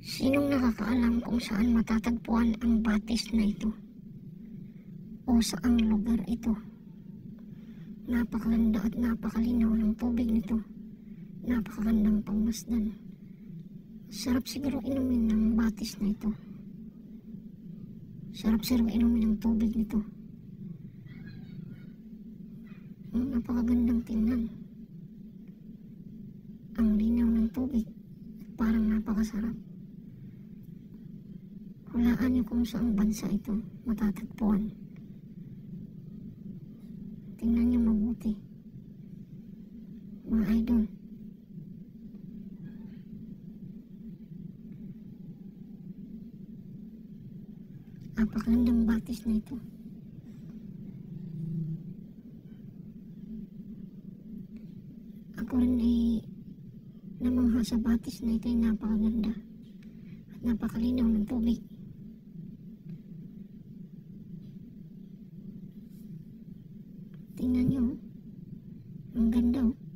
Sinong nakakaalam kung saan matatagpuan ang batis na ito? O saang lugar ito? Napakaganda at napakalinaw ng tubig nito. Napakagandang pangmasdan. Sarap siguro inumin ng batis na ito. Sarap siguro inumin ng tubig nito. Napakagandang tingnan. Ang linaw ng tubig at parang napakasarap. Hulaan niyo kung saang bansa ito matatagpuan. Tingnan niyo mabuti, mga idol. Napakagandang batis na ito. Ako rin ay namangha sa batis na ito ay napakaganda at napakalinaw ng tubig. Tingnan nyo, ang ganda oh.